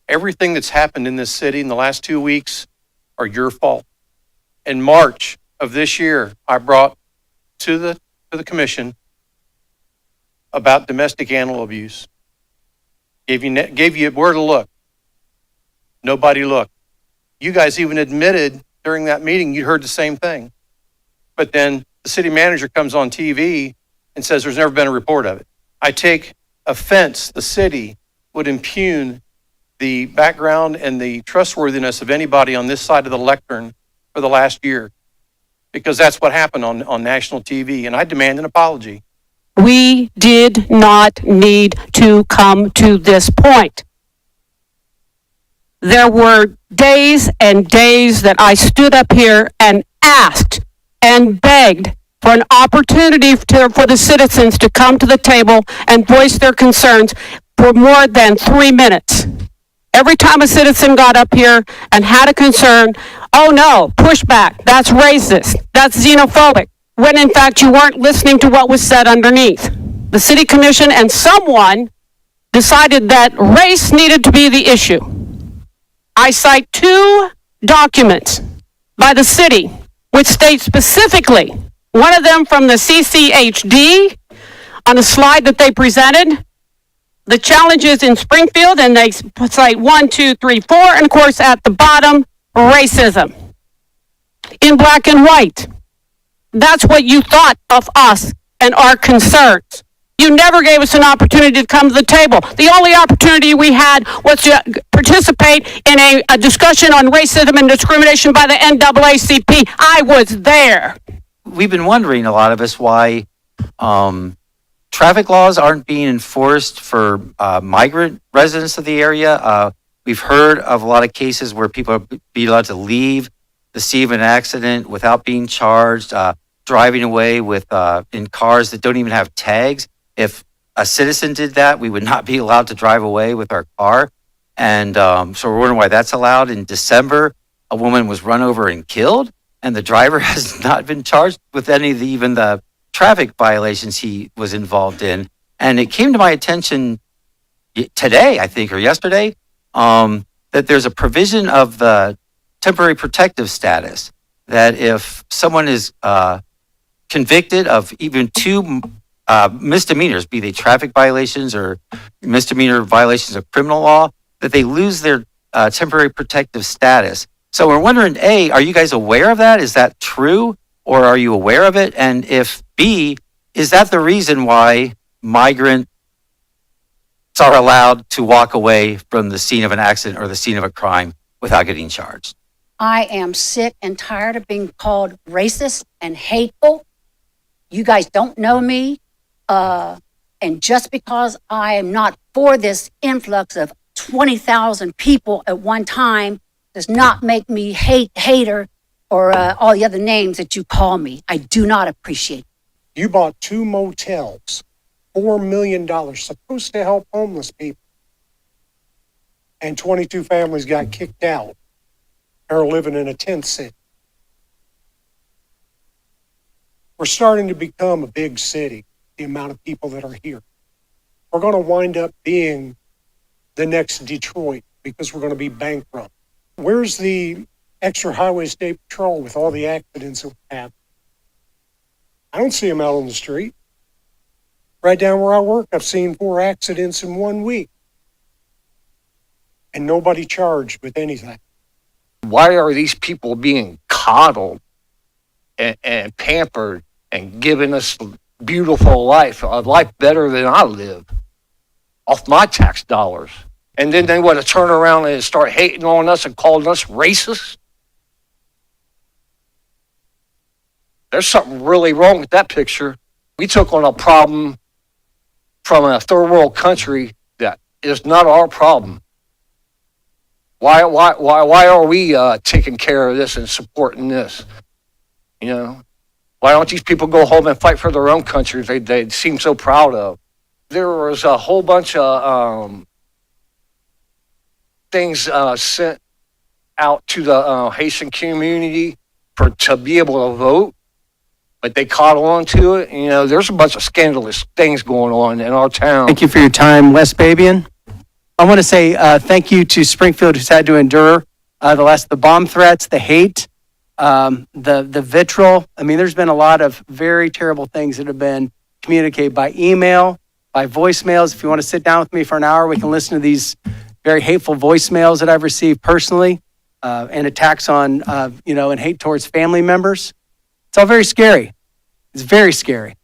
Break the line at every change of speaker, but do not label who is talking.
Everything that's happened in this city in the last 2 weeks are your fault. In March of this year, I brought to the commission about domestic animal abuse. Gave you where to look. Nobody looked. You guys even admitted during that meeting you heard the same thing. But then the city manager comes on TV and says there's never been a report of it. I take offense the city would impugn the background and the trustworthiness of anybody on this side of the lectern for the last year, because that's what happened on national TV, and I demand an apology.
We did not need to come to this point. There were days and days that I stood up here and asked and begged for an opportunity for the citizens to come to the table and voice their concerns for more than 3 minutes. Every time a citizen got up here and had a concern, oh no, pushback, that's racist, that's xenophobic, when in fact you weren't listening to what was said underneath. The city commission and someone decided that race needed to be the issue. I cite 2 documents by the city which state specifically, one of them from the CCHD on a slide that they presented, the challenges in Springfield, and they cite 1, 2, 3, 4, and of course at the bottom, racism. In black and white. That's what you thought of us and our concerns. You never gave us an opportunity to come to the table. The only opportunity we had was to participate in a discussion on racism and discrimination by the NAACP. I was there.
We've been wondering, a lot of us, why traffic laws aren't being enforced for migrant residents of the area. We've heard of a lot of cases where people are being allowed to leave the scene of an accident without being charged, driving away with in cars that don't even have tags. If a citizen did that, we would not be allowed to drive away with our car. And so we're wondering why that's allowed. In December, a woman was run over and killed, and the driver has not been charged with any of even the traffic violations he was involved in. And it came to my attention today, I think, or yesterday, that there's a provision of the temporary protective status that if someone is convicted of even 2 misdemeanors, be they traffic violations or misdemeanor violations of criminal law, that they lose their temporary protective status. So we're wondering, A, are you guys aware of that? Is that true? Or are you aware of it? And if B, is that the reason why migrants are allowed to walk away from the scene of an accident or the scene of a crime without getting charged?
I am sick and tired of being called racist and hateful. You guys don't know me. And just because I am not for this influx of 20,000 people at one time does not make me hater or all the other names that you call me. I do not appreciate it.
You bought 2 motels, $4 million, supposed to help homeless people. And 22 families got kicked out and are living in a tent city. We're starting to become a big city, the amount of people that are here. We're going to wind up being the next Detroit because we're going to be bankrupt. Where's the extra highway state patrol with all the accidents that happen? I don't see them out on the street. Right down where I work, I've seen 4 accidents in 1 week. And nobody charged with anything.
Why are these people being coddled and pampered and giving us beautiful life, a life better than I live, off my tax dollars? And then they want to turn around and start hating on us and calling us racist? There's something really wrong with that picture. We took on a problem from a third world country that is not our problem. Why are we taking care of this and supporting this? You know, why don't these people go home and fight for their own countries they seem so proud of? There was a whole bunch of things sent out to the Haitian community to be able to vote, but they caught on to it. You know, there's a bunch of scandalous things going on in our town.
Thank you for your time, Wes Babian. I want to say thank you to Springfield, who's had to endure the bomb threats, the hate, the vitriol. I mean, there's been a lot of very terrible things that have been communicated by email, by voicemails. If you want to sit down with me for an hour, we can listen to these very hateful voicemails that I've received personally, and attacks on, and hate towards family members. It's all very scary. It's very scary.